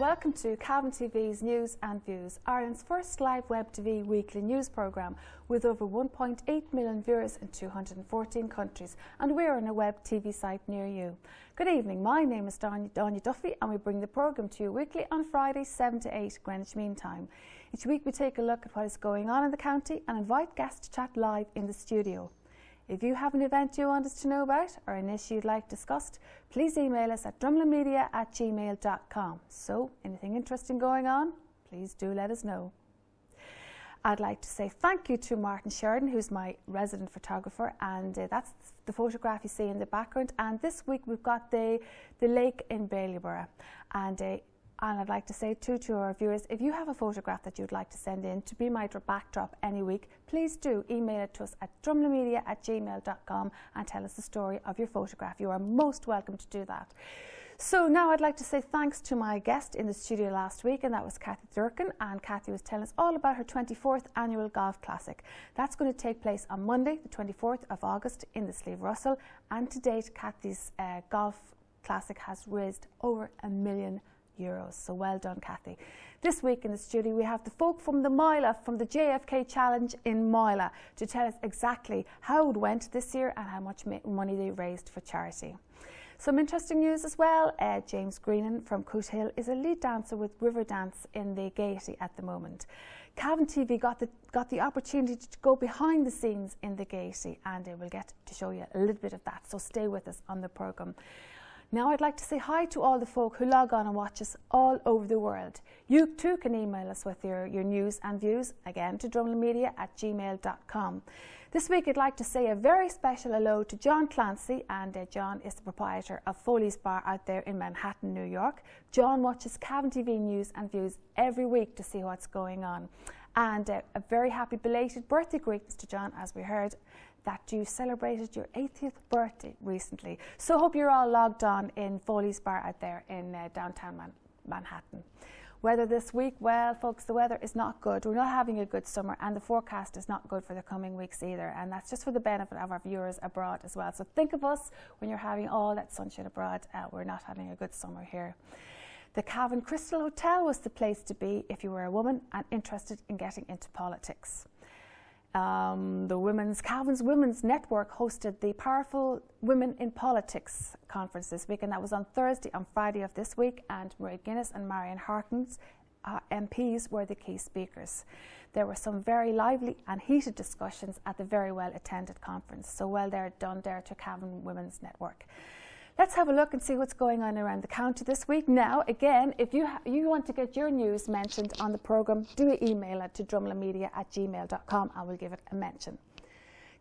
Welcome to Cavan TV's News and Views, Ireland's first live web TV weekly news programme with over 1.8 million viewers in 214 countries, and we're on a web TV site near you. Good evening, my name is Aine Duffy and we bring the programme to you weekly on Fridays 7 to 8 Greenwich Mean Time. Each week we take a look at what is going on in the county and invite guests to chat live in the studio. If you have an event you want us to know about or an issue you'd like discussed, please email us at drumlinmedia@gmail.com. So, anything interesting going on, please do let us know. I'd like to say thank you to Martin Sheridan, who's my resident photographer, and that's the photograph you see in the background. And this week we've got the lake in Ballyborough. And I'd like to say too to our viewers, if you have a photograph that you'd like to send in to be my backdrop any week, please do email it to us at drumlinmedia@gmail.com and tell us the story of your photograph. You are most welcome to do that. So now I'd like to say thanks to my guest in the studio last week, and that was Cathy Durkin, and Cathy was telling us all about her 24th annual golf classic. That's going to take place on Monday, the 24th of August in the Slieve Russell, and to date Cathy's golf classic has raised over €1 million. So well done, Cathy. This week in the studio we have the folk from the Moylagh, from the JFK Challenge in Moylagh, to tell us exactly how it went this year and how much money they raised for charity. Some interesting news as well. James Greenan from Cootehill is a lead dancer with Riverdance in the Gaiety at the moment. Cavan TV got the opportunity to go behind the scenes in the Gaiety, and we'll get to show you a little bit of that, so stay with us on the programme. Now I'd like to say hi to all the folk who log on and watch us all over the world. You too can email us with your news and views, again to drumlinmedia@gmail.com. This week I'd like to say a very special hello to John Clancy, and John is the proprietor of Foley's Bar out there in Manhattan, New York. John watches Cavan TV News and Views every week to see what's going on. And a very happy belated birthday greetings to John, as we heard that you celebrated your 80th birthday recently. So hope you're all logged on in Foley's Bar out there in downtown Manhattan. Weather this week, well folks, the weather is not good. We're not having a good summer, and the forecast is not good for the coming weeks either, and that's just for the benefit of our viewers abroad as well. So think of us when you're having all that sunshine abroad. We're not having a good summer here. The Cavan Crystal Hotel was the place to be if you were a woman and interested in getting into politics. Cavan's Women's Network hosted the Powerful Women in Politics conference this week, and that was on Thursday and Friday of this week, and Marie Guinness and Marion Harkins, MPs, were the key speakers. There were some very lively and heated discussions at the very well attended conference, so well done there to Cavan Women's Network. Let's have a look and see what's going on around the county this week. Now, again, if you want to get your news mentioned on the programme, do email it to drumlinmedia@gmail.com and we'll give it a mention.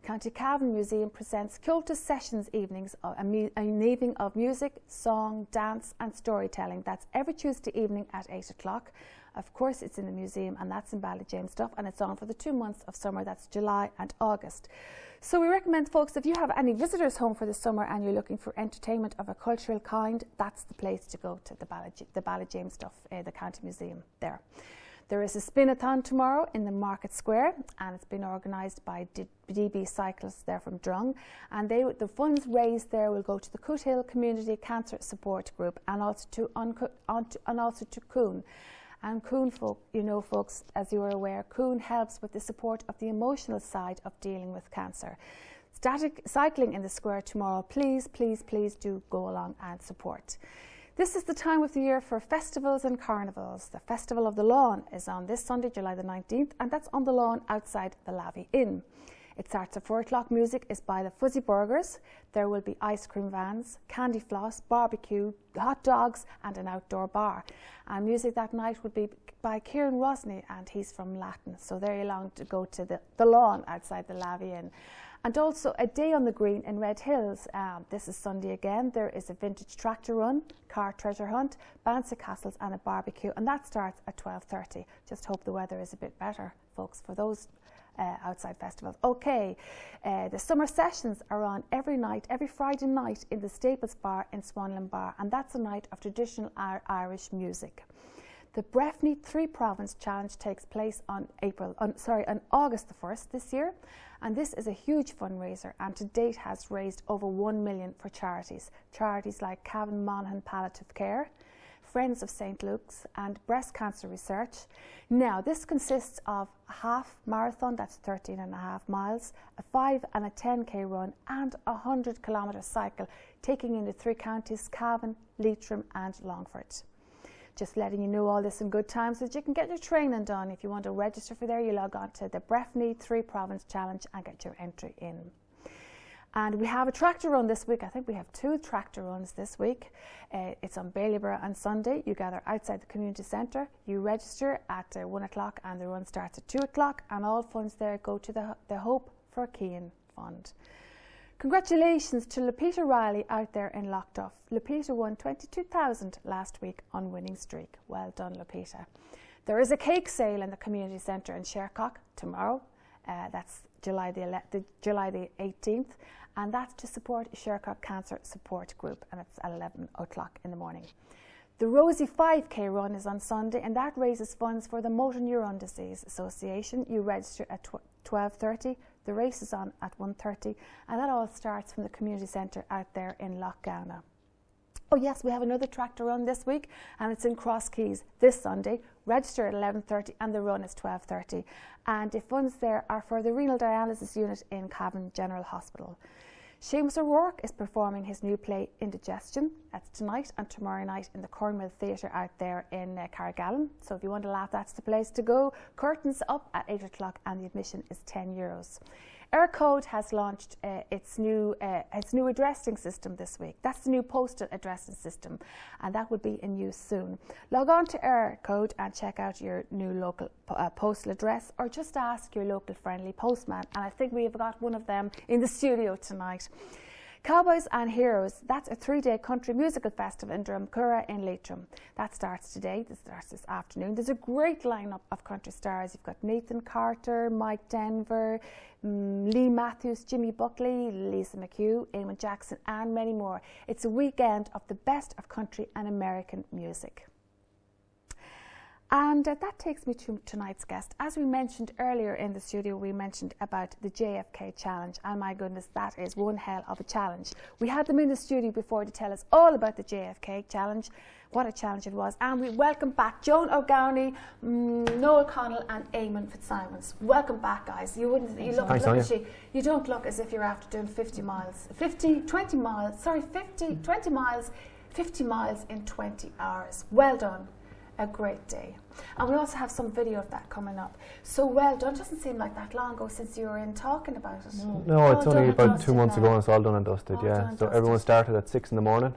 County Cavan Museum presents Cultus Sessions evenings, an evening of music, song, dance and storytelling. That's every Tuesday evening at 8 o'clock. Of course, it's in the museum, and that's in Ballygame and it's on for the 2 months of summer, that's July and August. So we recommend, folks, if you have any visitors home for the summer and you're looking for entertainment of a cultural kind, that's the place to go, to the Ballygame the County Museum there. There is a spin-a-thon tomorrow in the Market Square, and it's been organised by DB Cyclists there from Drung, and the funds raised there will go to the Cootehill Community Cancer Support Group and also to Coon. And Coon folk, folks, as you are aware, Coon helps with the support of the emotional side of dealing with cancer. Static cycling in the square tomorrow, please do go along and support. This is the time of the year for festivals and carnivals. The Festival of the Lawn is on this Sunday, July the 19th, and that's on the lawn outside the Lavy Inn. It starts at 4 o'clock. Music is by the Fuzzy Burgers. There will be ice cream vans, candy floss, barbecue, hot dogs and an outdoor bar. And music that night would be by Kieran Rosny, and he's from Latin. So there you long to go to the lawn outside the Lavy Inn. And also a day on the green in Red Hills. This is Sunday again. There is a vintage tractor run, car treasure hunt, bouncy castles and a barbecue, and that starts at 12:30. Just hope the weather is a bit better, folks, for those outside festivals. Okay, the summer sessions are on every Friday night in the Staples Bar in Swanland Bar, and that's a night of traditional Irish music. The Breffni 3 Province Challenge takes place on August the 1st this year, and this is a huge fundraiser and to date has raised over 1 million for charities like Cavan Monaghan Palliative Care, Friends of St. Luke's and Breast Cancer Research. Now, this consists of a half marathon, that's 13.5 miles, a 5 and a 10k run, and a 100-kilometre cycle, taking in the 3 counties, Cavan, Leitrim and Longford. Just letting you know all this in good time so that you can get your training done. If you want to register for there, you log on to the Breffni 3 Province Challenge and get your entry in. And we have a tractor run this week. I think we have 2 tractor runs this week. It's on Ballyborough on Sunday. You gather outside the community centre. You register at 1 o'clock and the run starts at 2 o'clock. And all funds there go to the Hope for Keane Fund. Congratulations to Lupita Riley out there in Lochduff. Lupita won 22,000 last week on winning streak. Well done, Lupita. There is a cake sale in the community centre in Shercock tomorrow. That's July the 18th, and that's to support Shercock Cancer Support Group, and it's at 11 o'clock in the morning. The Rosie 5k run is on Sunday, and that raises funds for the Motor Neuron Disease Association. You register at 12:30. The race is on at 1:30, and that all starts from the community centre out there in Lochgowna. Oh yes, we have another tractor run this week, and it's in Cross Keys this Sunday. Register at 11:30 and the run is 12:30. And the funds there are for the renal dialysis unit in Cavan General Hospital. Seamus O'Rourke is performing his new play Indigestion. That's tonight and tomorrow night in the Cornwall Theatre out there in Carrigallen. So if you want to laugh, that's the place to go. Curtains up at 8 o'clock and the admission is €10. Eircode has launched its new addressing system this week. That's the new postal addressing system, and that will be in use soon. Log on to Eircode and check out your new local postal address, or just ask your local friendly postman. And I think we have got one of them in the studio tonight. Cowboys and Heroes, that's a 3-day country musical festival in Drumcura in Leitrim. That starts today, this starts this afternoon. There's a great lineup of country stars. You've got Nathan Carter, Mike Denver, Lee Matthews, Jimmy Buckley, Lisa McHugh, Eamon Jackson and many more. It's a weekend of the best of country and American music. And that takes me to tonight's guest. As we mentioned earlier in the studio, we mentioned about the JFK Challenge, and my goodness, that is one hell of a challenge. We had them in the studio before to tell us all about the JFK Challenge, what a challenge it was, and we welcome back Joan O'Gowney, Noel Connell and Eamon Fitzsimons. Welcome back, guys. You don't look as if you're after doing 50 miles in 20 hours. Well done. A great day. And we also have some video of that coming up. So well done. Doesn't seem like that long ago since you were in talking about it. No, it's only about 2 months ago and it's all done and dusted, yeah. So everyone started at 6 in the morning,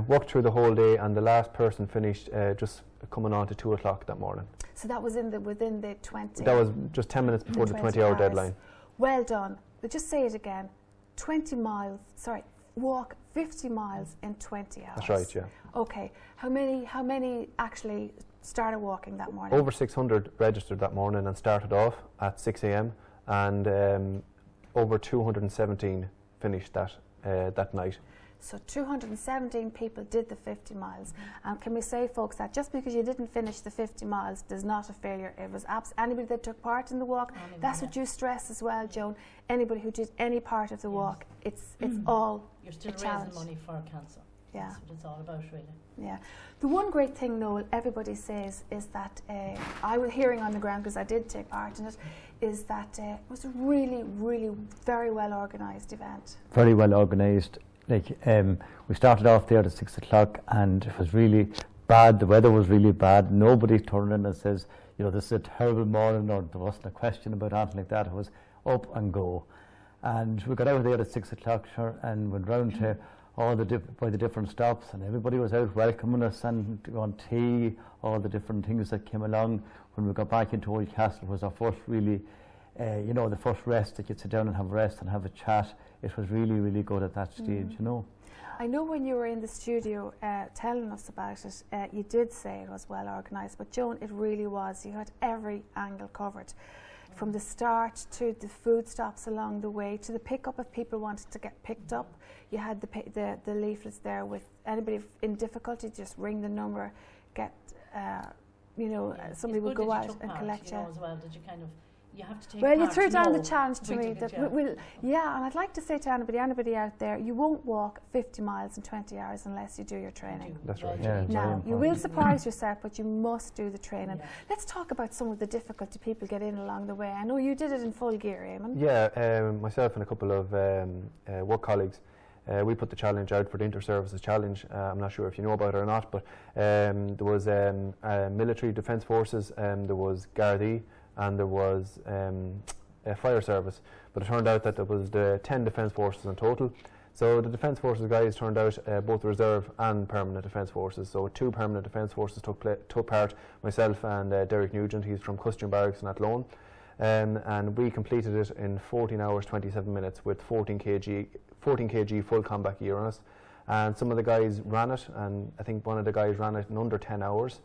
walked through the whole day, and the last person finished just coming on to 2 o'clock that morning. So that was within the 20? That was just 10 minutes before the 20-hour deadline. Well done. But just say it again. Walk 50 miles in 20 hours. That's right, yeah. Okay. How many actually started walking that morning? Over 600 registered that morning and started off at 6 a.m. and over 217 finished that night. So 217 people did the 50 miles. And can we say, folks, that just because you didn't finish the 50 miles does not a failure. It was anybody that took part in the walk. That's what you stress as well, Joan. Anybody who did any part of the walk, it's all You're still a challenge. raising money for cancer. Yeah. That's what it's all about, really. Yeah. The one great thing, Noel, everybody says is that I was hearing on the ground, because I did take part in it, is that it was a really, really very well organised event. Very well organised. We started off there at 6 o'clock and it was really bad. The weather was really bad. Nobody turned in and says, this is a terrible morning, or there wasn't a question about anything like that. It was up and go. And we got out of there at 6 o'clock and went round to all the different stops, and everybody was out welcoming us and on tea, all the different things that came along. When we got back into Old Castle, it was our first really, the first rest, that you'd sit down and have a rest and have a chat. It was really, really good at that stage, I know when you were in the studio telling us about it, you did say it was well organised, but Joan, it really was. You had every angle covered. From the start to the food stops along the way, to the pickup if people wanted to get picked up. You had the leaflets there with anybody in difficulty, just ring the number, get, somebody would go out and collect you. As well, did you kind of you have to take Well, part. you threw down the know challenge to me winning it, that yeah, and I'd like to say to anybody out there, you won't walk 50 miles in 20 hours unless you do your training. That's right. Yeah, it's very Now, you important. will surprise yourself, but you must do the training. Yeah. Let's talk about some of the difficulty people get in along the way. I know you did it in full gear, Eamon. Yeah, myself and a couple of work colleagues, we put the challenge out for the Inter-Services Challenge. I'm not sure if you know about it or not, but there was military defence forces, there was Gaiety, and there was fire service. But it turned out that there was the 10 defence forces in total. So the defence forces guys turned out both reserve and permanent defence forces. So 2 permanent defence forces took part, myself and Derek Nugent, he's from Costume Barracks in Athlone. And we completed it in 14 hours 27 minutes with 14 kg full combat gear on us. And some of the guys ran it, and I think one of the guys ran it in under 10 hours.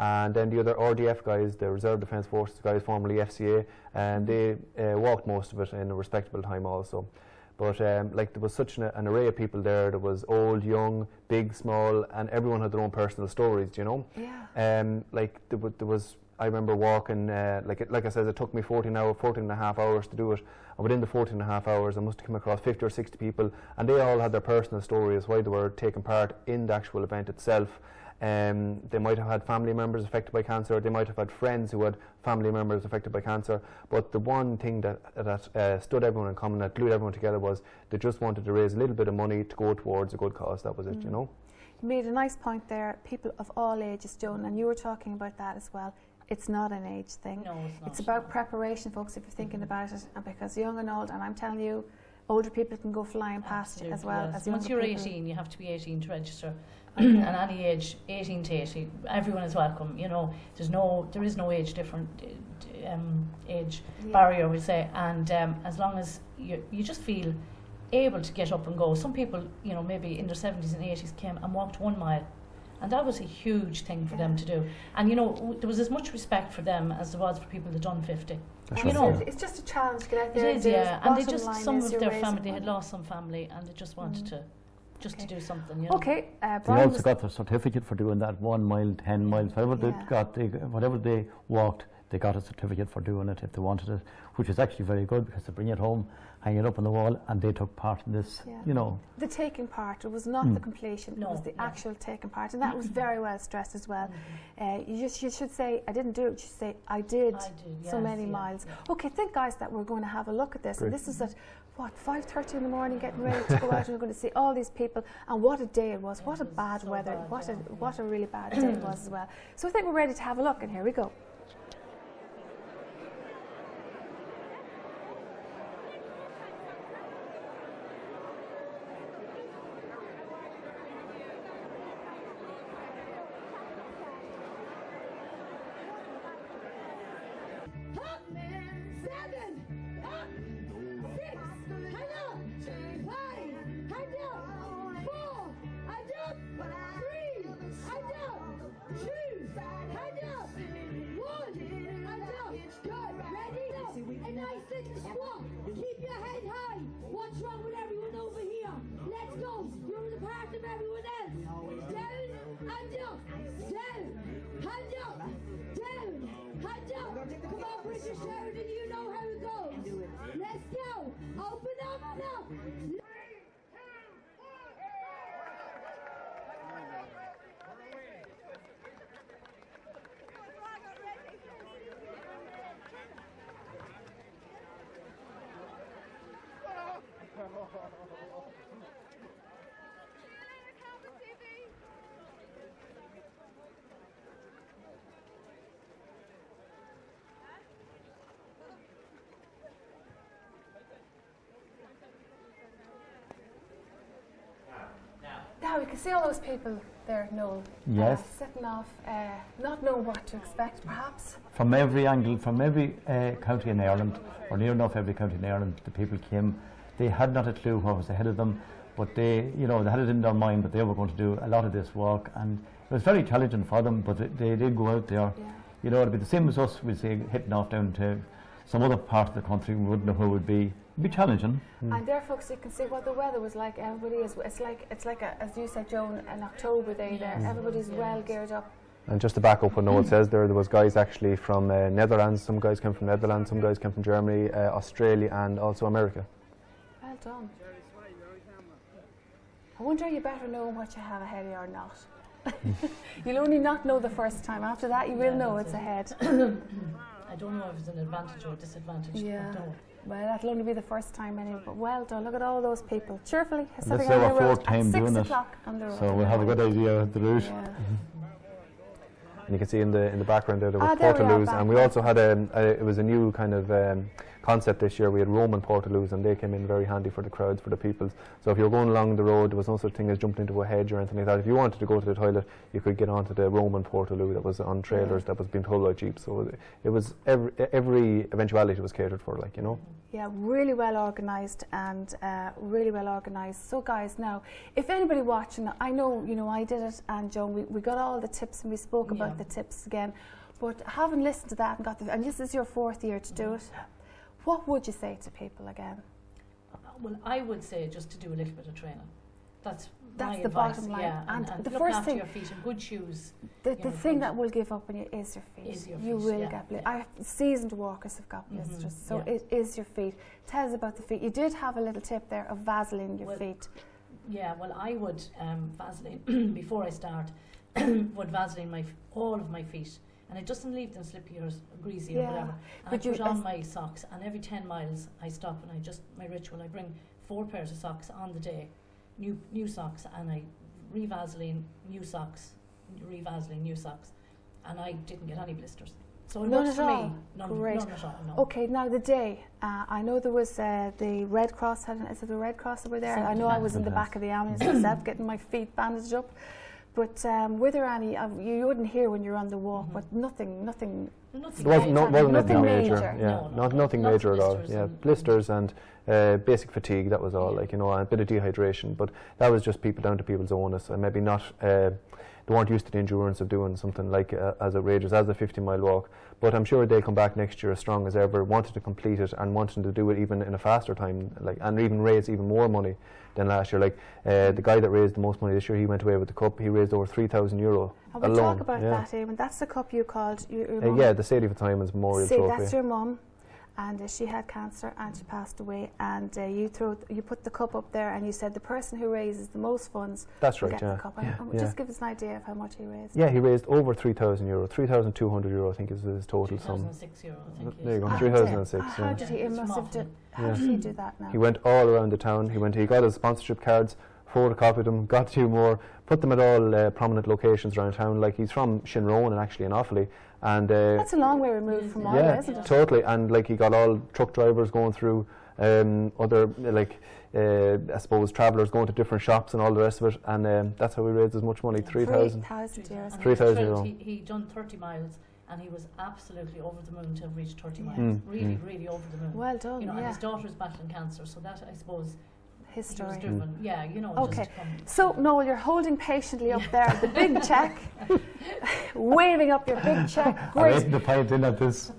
And then the other RDF guys, the Reserve Defence Forces guys, formerly FCA, and they walked most of it in a respectable time also. But like there was such an array of people there. There was old, young, big, small, and everyone had their own personal stories, you know. Yeah. Like there was, I remember walking, like I said, it took me 14 and a half hours to do it. And within the 14 and a half hours, I must have come across 50 or 60 people, and they all had their personal stories why they were taking part in the actual event itself. They might have had family members affected by cancer, they might have had friends who had family members affected by cancer, but the one thing that stood everyone in common, that glued everyone together, was they just wanted to raise a little bit of money to go towards a good cause. That was it, you know. You made a nice point there, people of all ages, Joan, and you were talking about that as well. It's not an age thing. No, it's not. It's about preparation, folks, if you're thinking about it, and because young and old, and I'm telling you, older people can go flying past you as well yes. as younger Once you're people. 18, you have to be 18 to register. And any age, 18 to 80, everyone is welcome. You know, there is no age different age barrier, we say. And as long as you just feel able to get up and go. Some people, you know, maybe in their 70s and 80s came and walked 1 mile. And that was a huge thing for them to do. And, you know, there was as much respect for them as there was for people that done 50. You know, it's just a challenge to get out there. It is, yeah. And they just, some of their family, money. they had lost some family and they just wanted to do something, you know. Okay, They Brian also got their certificate for doing that 1 mile, 10 miles, whatever they walked, they got a certificate for doing it if they wanted it, which is actually very good because they bring it home, hang it up on the wall, and they took part in this, you know. The taking part, it was not the completion, it was the actual taking part, and that was very well stressed as well. You should say, I didn't do it, you should say, I did so many miles. Okay, think guys that we're going to have a look at this, and this is at, what, 5:30 in the morning, getting ready to go out, and we're going to see all these people, and what a day it was, what a bad weather, what a really bad day it was as well. So I think we're ready to have a look, and here we go. Keep your head high. What's wrong with everyone over here? Let's go. You're the part of everyone else. Down and up. Down and up. Down and up. Come on, British Sheridan. You know how it goes. Let's go. Open up and up. Now we can see all those people there, Noel. Yes. Sitting off, not knowing what to expect, perhaps. From every angle, from every county in Ireland, or near enough every county in Ireland, the people came. They had not a clue what was ahead of them, but they, you know, they had it in their mind that they were going to do a lot of this walk, and it was very challenging for them. But they did go out there. Yeah. You know, it'd be the same as us. We'd say hitting off down to some other part of the country. We wouldn't know who it would be. It'd be challenging. And there, folks, you can see what the weather was like. Everybody is. It's like as you said, Joan, an October day there. Everybody's well geared up. And just to back up what Noel says there was guys actually from Netherlands, some guys came from Netherlands, some guys came from Germany, Australia and also America. Well done. I wonder, you better know what you have ahead of you or not. You'll only not know the first time. After that, you will know it's ahead. I don't know if it's an advantage or a disadvantage. Yeah. No. Well, that'll only be the first time anyway, but well done. Look at all those people cheerfully sitting This is on our the road fourth at time 6 doing it. o'clock on the road. So we'll have a good idea of the route. Yeah. And you can see in the background there was there we are, Portaloos, back and we there. also had it was a new kind of concept this year. We had Roman Portaloos, and they came in very handy for the crowds, for the people. So if you're going along the road, there was no such thing as jumping into a hedge or anything like that. If you wanted to go to the toilet, you could get onto the Roman Portaloo that was on trailers, that was being towed by jeeps. So it was every eventuality was catered for, like, you know. Yeah, really well organised and really well organised. So guys, now, if anybody watching, I know, you know, I did it, and Joan, we got all the tips and we spoke about the tips again, but having listened to that and and this is your 4th year to do it, what would you say to people again? Well, I would say just to do a little bit of training. That's my the advice, bottom line. yeah, And and the look first after thing, your feet and good shoes. the you know, thing that will give up on you is your feet. Is your You feet, will yeah, get yeah. seasoned walkers have got blisters, so it is your feet. Tell us about the feet. You did have a little tip there of Vaseline your feet. Yeah, well, I would Vaseline before I start. Would Vaseline all of my feet, and it doesn't leave them slippy or greasy or whatever. And but I put on my socks, and every 10 miles I stop and my ritual, I bring 4 pairs of socks on the day, new socks, and I re-Vaseline new socks, re-Vaseline new socks, and I didn't get any blisters. So it works for me. Great. None at all, no. Okay, now the day, I know there was the Red Cross, is it the Red Cross that were there? I know I was in the back of the ambulance myself getting my feet bandaged up. But were there any, you wouldn't hear when you're on the walk, but nothing There wasn't anything major. Yeah, nothing major at all. blisters Yeah, and blisters and basic fatigue. That was all. Like, you know, and a bit of dehydration. But that was just down to people's onus, and maybe not. They weren't used to the endurance of doing something like as outrageous as the 50-mile walk. But I'm sure they'll come back next year as strong as ever, wanted to complete it and wanting to do it even in a faster time, like, and even raise even more money than last year. Like the guy that raised the most money this year, he went away with the cup. He raised over €3,000 alone. And we'll talk about that, Eamon. That's the cup you called your mum. Yeah, the Sadie of Timon's Memorial Trophy. That's your mum, and she had cancer and she passed away. And you put the cup up there, and you said the person who raises the most funds. That's will right. get the cup. Just give us an idea of how much he raised. Yeah, he raised over €3,000, €3,200 I think is his total sum. €3,006 I think. There you go, 2006. How did he? How did he do that now? He went all around the town. He got his sponsorship cards, photocopied them, got 2 more, put them at all prominent locations around town. Like, he's from Shinrone and actually in Offaly, and that's a long way removed from Moylagh, isn't it? Totally. And like, he got all truck drivers going through, other I suppose travellers going to different shops and all the rest of it, and that's how he raised as much money. 3,000. €3,000. He done 30 miles. And he was absolutely over the moon to have reached 30 miles. Really over the moon. Well done. You know, and his daughter's battling cancer, so that, I suppose, his story. He was driven. Yeah, you know. Okay. So Noel, you're holding patiently up there the big check, waving up your big check. Great. I'm waiting to point in at this.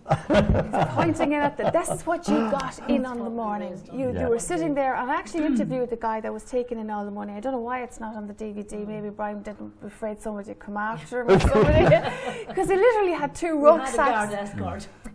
Pointing in at this is what you got in on the morning. You were sitting there, and I actually interviewed the guy that was taking in all the money. I don't know why it's not on the DVD. Maybe Brian didn't, afraid somebody would come after him or somebody, because he literally had 2 rucksacks.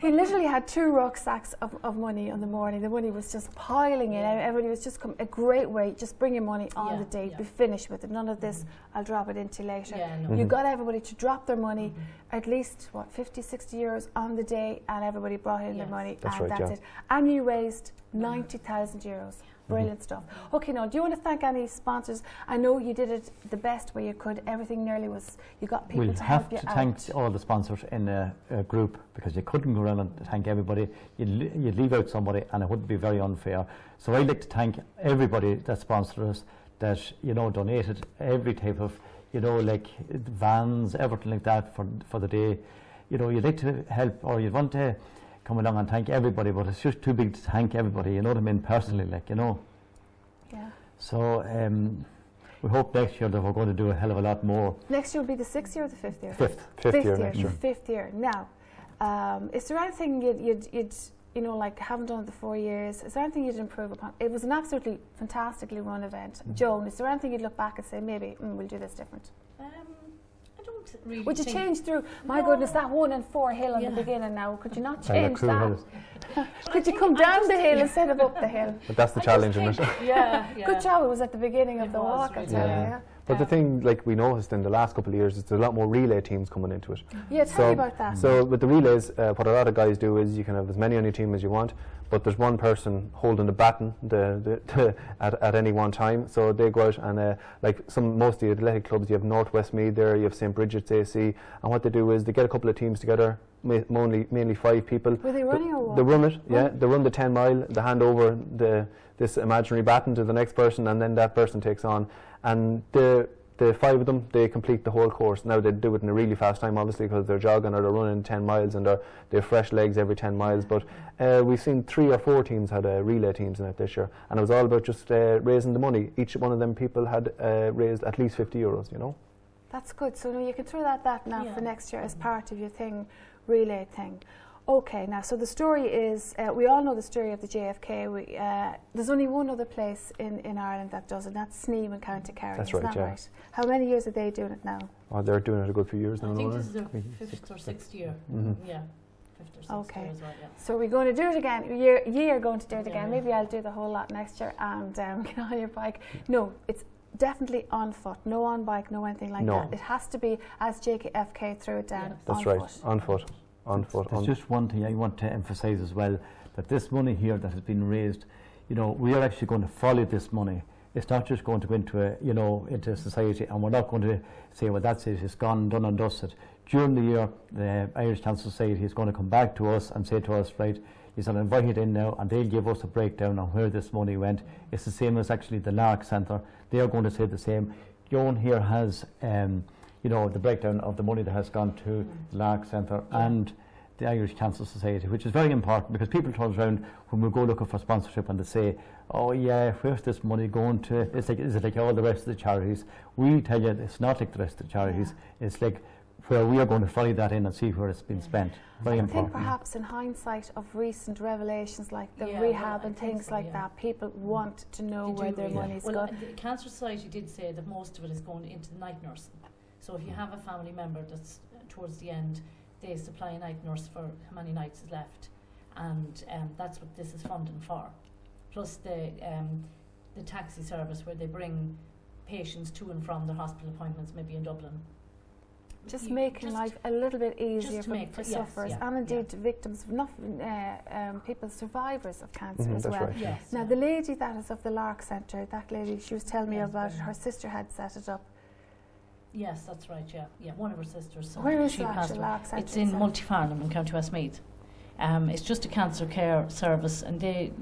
He literally had 2 rucksacks of money on the morning. The money was just piling in. Everybody was just a great way. Just bring your money on the day. Be finished with it. None of this. I'll drop it into later. You got everybody to drop their money, at least 50, 60 euros on the day, and everybody brought in their money, and that's it. And you raised 90,000 euros. Brilliant stuff. Okay, now, do you want to thank any sponsors? I know you did it the best way you could. Everything nearly was, you got people to help you out. We'll have to thank all the sponsors in a group, because you couldn't go around and thank everybody. You'd leave out somebody, and it would be very unfair. So I'd like to thank everybody that sponsored us, that, you know, donated every type of, you know, like vans, everything like that for the day. You know, you'd like to help, or you'd want to come along and thank everybody, but it's just too big to thank everybody, you know what I mean, personally, like, you know. Yeah. So we hope next year that we're going to do a hell of a lot more. Next year will be the 6th year or the 5th year? Fifth year next year. 5th year. Now, is there anything you'd you know, like, haven't done it the 4 years, is there anything you'd improve upon? It was an absolutely fantastically run event. Joan, is there anything you'd look back and say, maybe we'll do this different? I don't don't really. Would you think change through? My goodness, that 1 and 4 hill in the beginning now. Could you not change that? Could you come down the hill instead of up the hill? But that's the challenge, isn't it? Yeah. Good job. It was at the beginning of the walk, I tell you. Yeah. But the thing, like we noticed in the last couple of years, is there's a lot more relay teams coming into it. Yeah, tell me about that. So with the relays, what a lot of guys do is you can have as many on your team as you want, but there's one person holding the baton at any one time. So they go out and like most of the athletic clubs, you have Northwest Meath there, you have St. Bridget's AC, and what they do is they get a couple of teams together, mainly 5 people. Were they running or what? They run it, yeah. They run the 10 mile, they hand over this imaginary baton to the next person, and then that person takes on. And the 5 of them, they complete the whole course. Now they do it in a really fast time, obviously, because they're jogging or they're running 10 miles and they have fresh legs every 10 miles. But we've seen 3 or 4 teams had relay teams in it this year, and it was all about just raising the money. Each one of them people had raised at least €50, you know. That's good. So you can throw that now for next year as part of your relay thing. Okay, now, so the story is, we all know the story of the JFK. There's only one other place in Ireland that does it, that's Sneem in County Kerry. That's right, right, yeah. Right? How many years are they doing it now? Oh, they're doing it a good few years now. I think this is their 5th or 6th year. Yeah, 5th or 6th year as well, yeah. So we're going to do it again. You are going to do it again. Maybe I'll do the whole lot next year and get on your bike. No, it's definitely on foot, no on bike, no anything like that. It has to be, as JFK threw it down, That's right, on foot. There's just one thing I want to emphasise as well, that this money here that has been raised, you know, we are actually going to follow this money. It's not just going to go into society, and we're not going to say, well, that's it, it's gone, done and dusted. During the year, the Irish Cancer Society is going to come back to us and say to us, right, he's going to invite it in now, and they'll give us a breakdown on where this money went. It's the same as actually the Lark Centre. They are going to say the same. Joan here has the breakdown of the money that has gone to the Lark Centre and the Irish Cancer Society, which is very important, because people turn around when we go looking for sponsorship and they say, oh yeah, where's this money going to? Is it like all the rest of the charities? We tell you it's not like the rest of the charities. It's like where we are going to follow that in and see where it's been spent. Very important. I think perhaps in hindsight of recent revelations like the rehab and things like that, people want to know where their money's gone. Well, the Cancer Society did say that most of it is going into the night nursing. So if you have a family member that's towards the end, they supply a night nurse for how many nights is left, and that's what this is funding for. Plus the taxi service where they bring patients to and from their hospital appointments, maybe in Dublin. Just making life a little bit easier for sufferers and indeed victims, people, survivors of cancer as well. Right. Yes. Now the lady that is of the Lark Centre, that lady, she was telling me about it, her sister had set it up. Yes, that's right, yeah, one of her sisters. So where is she that, passed the Lark Centre? It's in Multifarnham in County Westmeath. It's just a cancer care service, and they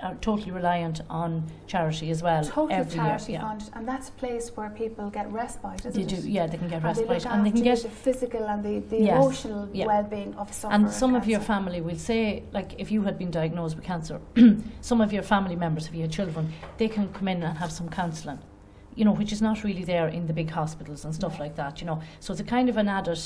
are totally reliant on charity as well. Totally charity funded, and that's a place where people get respite, isn't it? They do, yeah, they can get respite, and they can get the physical and the emotional well-being of sufferers. And some of your family will say, like if you had been diagnosed with cancer, some of your family members, if you had children, they can come in and have some counselling, you know, which is not really there in the big hospitals and stuff like that, you know. So it's a kind of an added,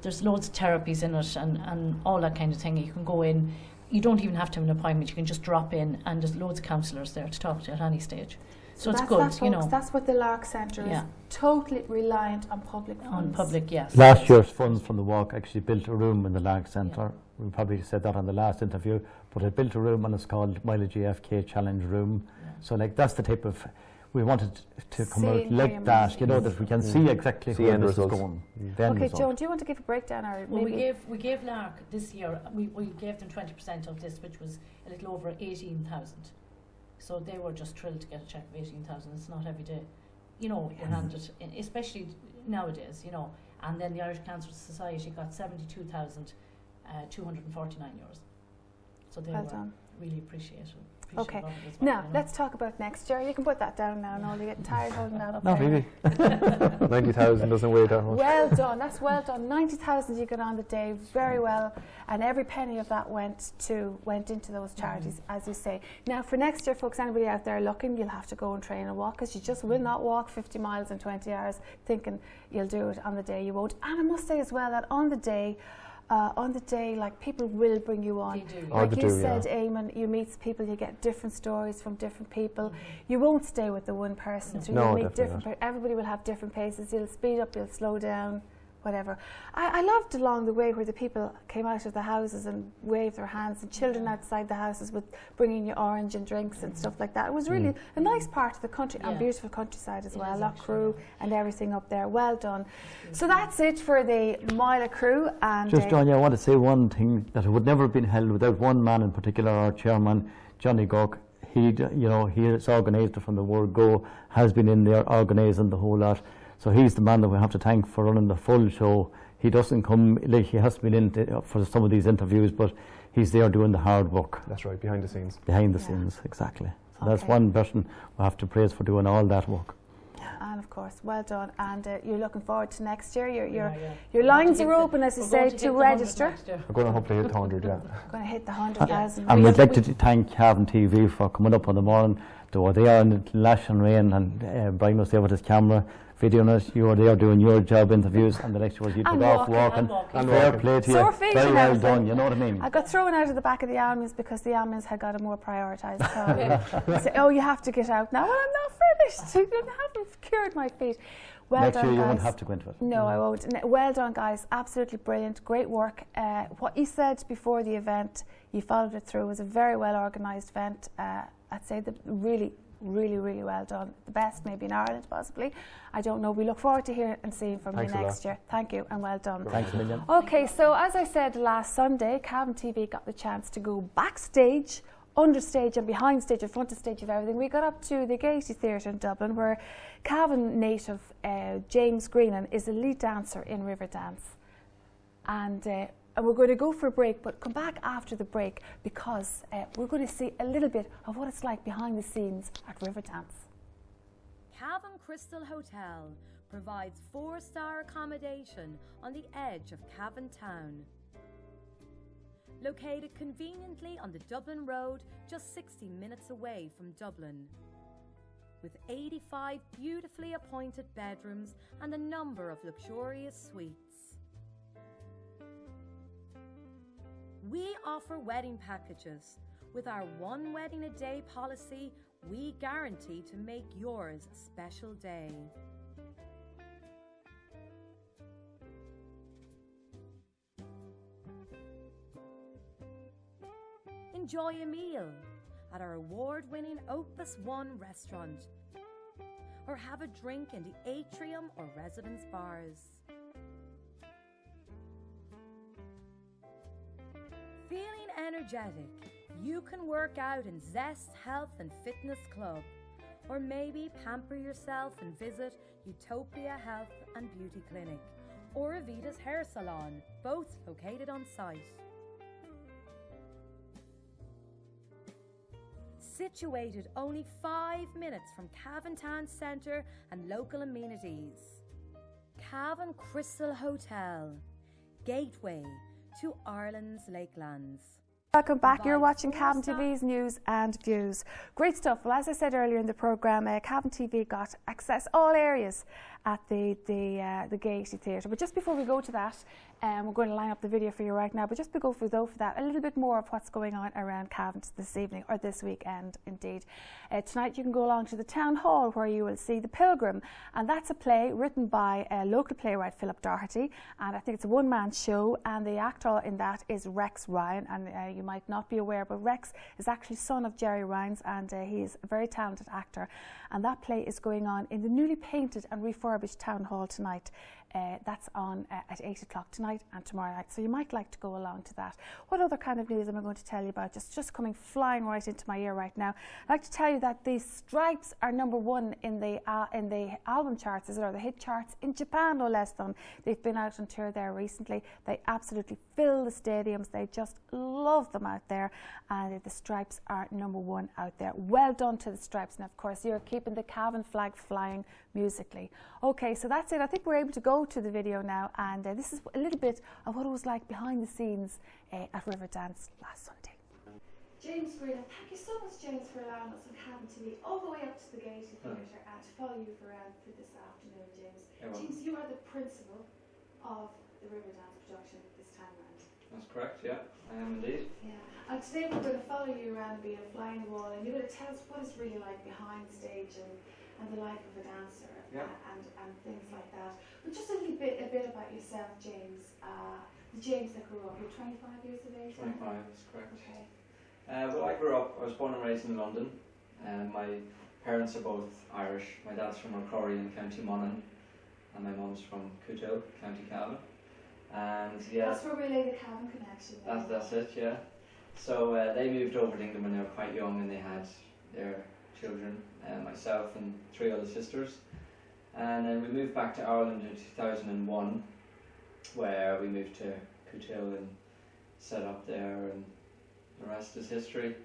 there's loads of therapies in it and all that kind of thing. You can go in, you don't even have to have an appointment, you can just drop in, and there's loads of counsellors there to talk to at any stage. So it's good, you know. That's what the Lark Centre is, totally reliant on public funds. On public, yes. Last year's funds from the walk actually built a room in the Lark Centre. We probably said that on the last interview, but it built a room and it's called Moylagh JFK Challenge Room. So like that's the type of, we wanted to come out like that, you know, that we can see exactly where this is going. Okay, Joan, do you want to give a breakdown? Or well, we gave Lark this year, we gave them 20% of this, which was a little over 18,000. So they were just thrilled to get a cheque of 18,000. It's not every day, you know, you're handed, especially nowadays, you know. And then the Irish Cancer Society got 72,249 euros. So they were really appreciated. Okay, now let's talk about next year. You can put that down now, and you're getting tired holding that up. No, maybe 90,000 doesn't weigh that much. Well done, that's well done. 90,000 you got on the day, very well, and every penny of that went into those charities, as you say. Now for next year, folks, anybody out there looking, you'll have to go and train and walk, because you just will not walk 50 miles in 20 hours thinking you'll do it on the day. You won't. And I must say as well that on the day, like people will bring you on. They do. Like you said, Eamon, you meet people, you get different stories from different people. You won't stay with the one person. So you'll meet different. Everybody will have different paces. You'll speed up, you'll slow down. whatever. I loved along the way where the people came out of the houses and waved their hands, and children outside the houses with bringing you orange and drinks and stuff like that. It was really a nice part of the country and beautiful countryside as well. Loch Crew and everything up there. Well done. So that's it for the Moylagh crew. And just John, I want to say one thing, that it would never have been held without one man in particular, our chairman, Johnny Gawk. He has organised it from the word go, has been in there organising the whole lot. So he's the man that we have to thank for running the full show. He doesn't come, like he has been in for some of these interviews, but he's there doing the hard work. That's right, behind the scenes. Behind the scenes, exactly. So that's one person we have to praise for doing all that work. And of course, well done. And you're looking forward to next year. Your lines are open, as you say, to register. We're going to hopefully hit the 100, yeah. Going to hit the 100,000. And we'd like to thank Cavan TV for coming up on the morning. They were there in the lash and rain, and Brian was there with his camera, videoing us. You were there doing your job interviews, and the next was you'd go off walking. And fair play to you. Very well done, you know what I mean? I got thrown out of the back of the ambulance because the ambulance had got a more prioritised call. Said, oh, you have to get out now. Well, I'm not finished. You haven't cured my feet. Well Next done, year you guys. won't have to go into it. No, I won't. Well done, guys. Absolutely brilliant. Great work. What you said before the event, you followed it through. It was a very well organised event. I'd say that really well done. The best maybe in Ireland, possibly. I don't know. We look forward to hearing and seeing from you next year. Thank you and well done. Thanks a million. Okay, so as I said last Sunday, Cavan TV got the chance to go backstage, understage and behind stage and front of stage of everything. We got up to the Gaiety Theatre in Dublin, where Cavan native James Greenan is a lead dancer in Riverdance. And we're going to go for a break, but come back after the break because we're going to see a little bit of what it's like behind the scenes at Riverdance. Cavan Crystal Hotel provides 4-star accommodation on the edge of Cavan Town. Located conveniently on the Dublin Road, just 60 minutes away from Dublin. With 85 beautifully appointed bedrooms and a number of luxurious suites. We offer wedding packages. With our one wedding a day policy, we guarantee to make yours a special day. Enjoy a meal at our award-winning Opus One restaurant, or have a drink in the atrium or residence bars. Feeling energetic, you can work out in Zest Health and Fitness Club, or maybe pamper yourself and visit Utopia Health and Beauty Clinic, or Avita's Hair Salon, both located on site. Situated only 5 minutes from Cavan Town Centre and local amenities. Cavan Crystal Hotel, gateway to Ireland's Lakelands. Welcome back. You're watching Cavan TV's News and Views. Great stuff. Well, as I said earlier in the programme, Cavan TV got access all areas at the Gaiety Theatre. But just before we go to that, we're going to line up the video for you right now. But just to go for that, a little bit more of what's going on around Cavan this evening, or this weekend indeed. Tonight you can go along to the Town Hall, where you will see The Pilgrim, and that's a play written by local playwright Philip Doherty, and I think it's a one-man show, and the actor in that is Rex Ryan, and you might not be aware, but Rex is actually son of Jerry Ryan's, and he is a very talented actor, and that play is going on in the newly painted and refurbished Town Hall tonight. That's on at 8 o'clock tonight and tomorrow night, so you might like to go along to that. What other kind of news am I going to tell you about? Just coming flying right into my ear right now. I'd like to tell you that the Stripes are #1 in the album charts, or the hit charts in Japan, no less than. They've been out on tour there recently. They absolutely fill the stadiums. They just love them out there, and the Stripes are #1 out there. Well done to the Stripes, and of course you're keeping the Cavan flag flying musically. Okay, so that's it. I think we're able to go to the video now, and this is a little bit of what it was like behind the scenes at Riverdance last Sunday. James Greenan, thank you so much, James, for allowing us on Cavan TV all the way up to the Gaiety Theatre and to follow you around for this afternoon, James. James, you are the principal of the Riverdance production this time around. That's correct, yeah, I am indeed. Yeah, and today we're going to follow you around, being a fly on the wall, and you're going to tell us what it's really like behind the stage and and the life of a dancer and things like that. But just a bit about yourself, James. The James that grew up, you're 25 years of age? 25, that's correct. Okay. Well, I grew up, I was born and raised in London. My parents are both Irish. My dad's from Rockrory in County Monaghan, and my mum's from Cootehill, County Cavan. And yeah, that's where we lay the Cavan connection. That's it, yeah. So they moved over to England when they were quite young, and they had their children, myself and 3 other sisters. And then we moved back to Ireland in 2001, where we moved to Cootehill and set up there, and the rest is history.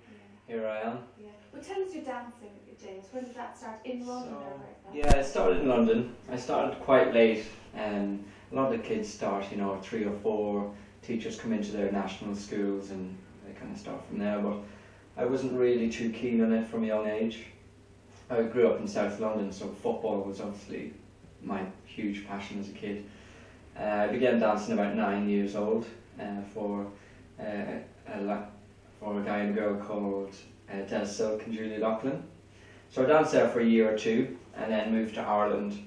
Yeah. Here I am. Yeah. Well, tell us your dancing, James. When did that start? In London? Yeah, it started in London. I started quite late. A lot of the kids start, 3 or 4. Teachers come into their national schools and they kind of start from there. But I wasn't really too keen on it from a young age. I grew up in South London, so football was obviously my huge passion as a kid. I began dancing about 9 years old for a guy and a girl called Des Silk and Julie Loughlin. So I danced there for a year or 2 and then moved to Ireland.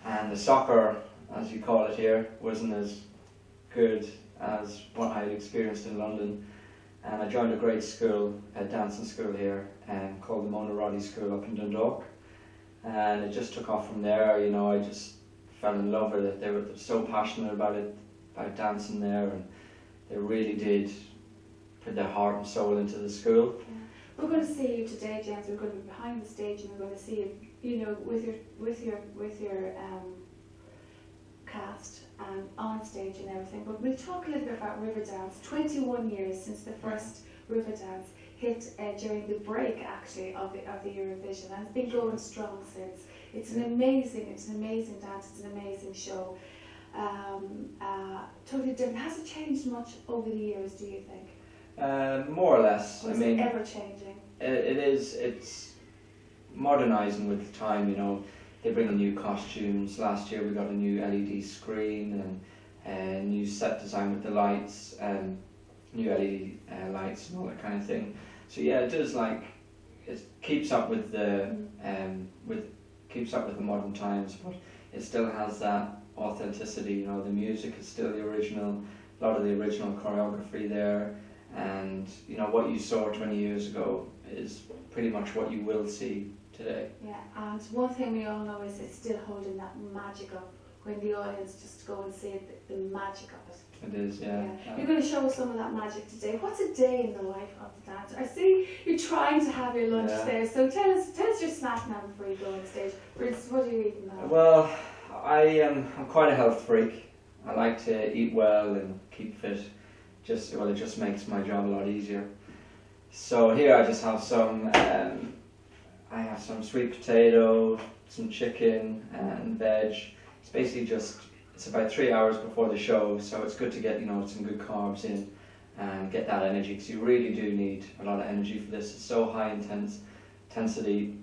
And the soccer, as you call it here, wasn't as good as what I had experienced in London. And I joined a great school, a dancing school here, called the Mona Roddy School up in Dundalk. And it just took off from there. I just fell in love with it. They were so passionate about it, about dancing there, and they really did put their heart and soul into the school. Yeah. We're going to see you today, James. We're going to be behind the stage, and we're going to see you, with your cast and on stage and everything. But we'll talk a little bit about Riverdance. 21 years since the first Riverdance hit during the break, actually, of the Eurovision, and it's been going strong since. It's an amazing dance. It's an amazing show. Totally different. Has it changed much over the years, do you think? More or less. Or is it ever changing? It is. It's modernising with the time. They bring in new costumes. Last year we got a new LED screen and a new set design with the lights, new LED lights and all that kind of thing. So yeah, it does it keeps up with the modern times, but it still has that authenticity. The music is still the original. A lot of the original choreography there, and what you saw 20 years ago is pretty much what you will see today. Yeah, and one thing we all know is it's still holding that magic up when the audience just go and see it, the magic of it. It is, yeah. You're going to show us some of that magic today. What's a day in the life of the dancer? I see you're trying to have your lunch there, so tell us your snack now before you go on stage. For instance, what are you eating now? Well, I'm quite a health freak. I like to eat well and keep fit. It just makes my job a lot easier. So here I just have some. I have some sweet potato, some chicken and veg. It's basically it's about 3 hours before the show, so it's good to get some good carbs in and get that energy, because you really do need a lot of energy for this. It's so high intensity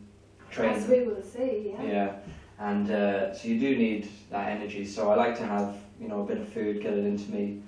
training. As we will see, yeah. Yeah, and so you do need that energy. So I like to have a bit of food, get it into me,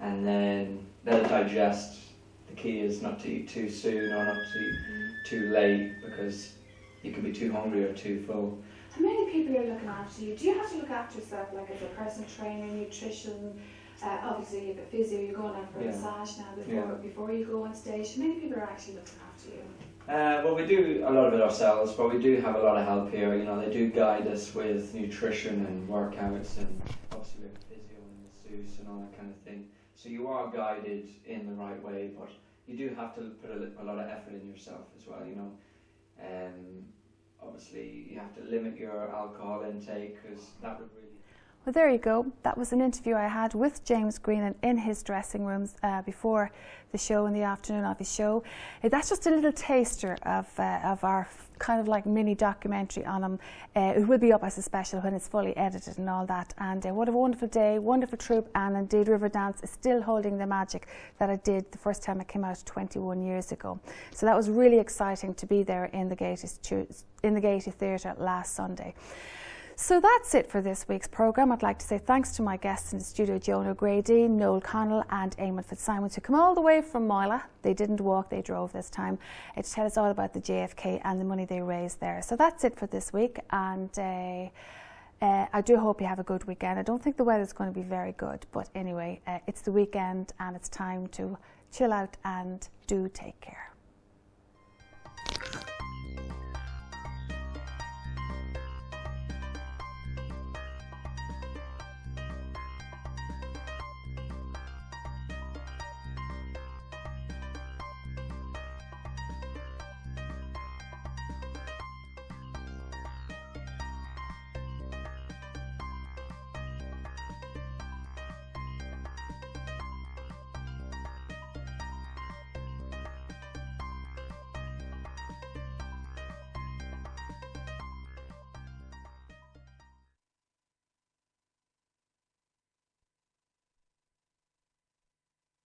and then let it digest. The key is not to eat too soon or not to eat too late, because you can be too hungry or too full. How many people are looking after you? Do you have to look after yourself, like as a personal trainer, nutrition? Obviously, you've got physio. You're going out for a massage now before you go on stage. How many people are actually looking after you? Well, we do a lot of it ourselves, but we do have a lot of help here. They do guide us with nutrition and workouts, and obviously with physio and masseuse and all that kind of thing. So you are guided in the right way, but you do have to put a lot of effort in yourself as well. Obviously, you have to limit your alcohol intake, because that would really... Well, there you go. That was an interview I had with James Greenan in his dressing rooms before the show, in the afternoon of his show. That's just a little taster of our kind of like mini documentary on him. It will be up as a special when it's fully edited and all that. And what a wonderful day, wonderful troupe, and indeed Riverdance is still holding the magic that it did the first time it came out 21 years ago. So that was really exciting to be there in the Gaiety Theatre last Sunday. So that's it for this week's programme. I'd like to say thanks to my guests in the studio, Joan O'Grady, Noel Connell and Eamon Fitzsimons, who come all the way from Moylagh. They didn't walk, they drove this time, to tell us all about the JFK and the money they raised there. So that's it for this week, and I do hope you have a good weekend. I don't think the weather's going to be very good, but anyway, it's the weekend and it's time to chill out and do take care.